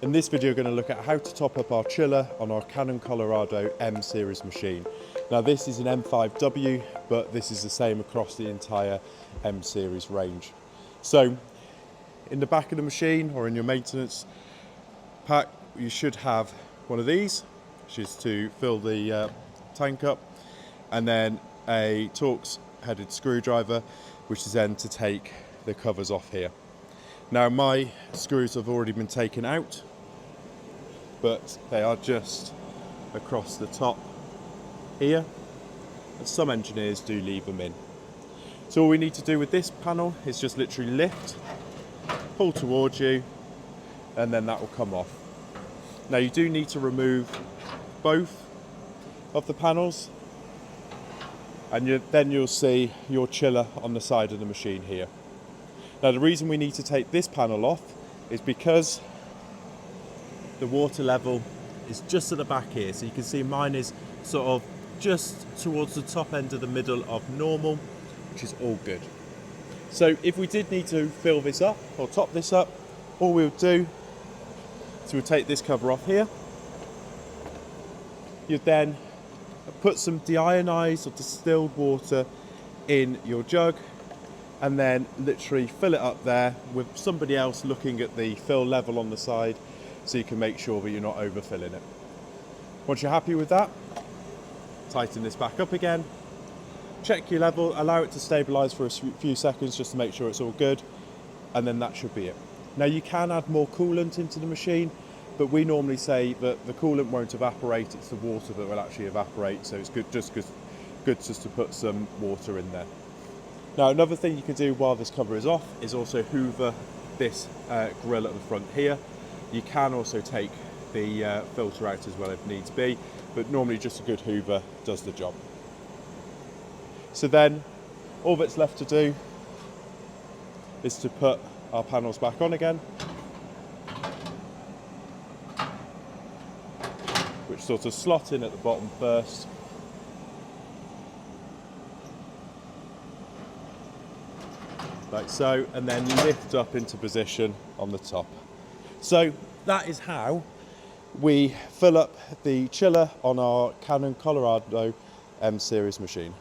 In this video, we're going to look at how to top up our chiller on our Canon Colorado M series machine. Now this is an M5W, but this is the same across the entire M series range. So in the back of the machine or in your maintenance pack, you should have one of these, which is to fill the tank up, and then a Torx headed screwdriver, which is then to take the covers off here. Now my screws have already been taken out, but they are just across the top here, and some engineers do leave them in. So all we need to do with this panel is just literally lift, pull towards you, and then that will come off. Now you do need to remove both of the panels, and then you'll see your chiller on the side of the machine here. Now the reason we need to take this panel off is because the water level is just at the back here. So you can see mine is sort of just towards the top end of the middle of normal, which is all good. So if we did need to fill this up or top this up, all we'll do is we'll take this cover off here. You'd then put some deionized or distilled water in your jug, and then literally fill it up there with somebody else looking at the fill level on the side, so you can make sure that you're not overfilling it. Once you're happy with that, tighten this back up again, check your level, allow it to stabilize for a few seconds just to make sure it's all good, and then that should be it. Now you can add more coolant into the machine, but we normally say that the coolant won't evaporate, it's the water that will actually evaporate, so it's good just to put some water in there. Now another thing you can do while this cover is off is also hoover this grill at the front here. You can also take the filter out as well if needs be, but normally just a good hoover does the job. So then all that's left to do is to put our panels back on again, which sort of slot in at the bottom first. Like so, and then lift up into position on the top. So that is how we fill up the chiller on our Canon Colorado M series machine.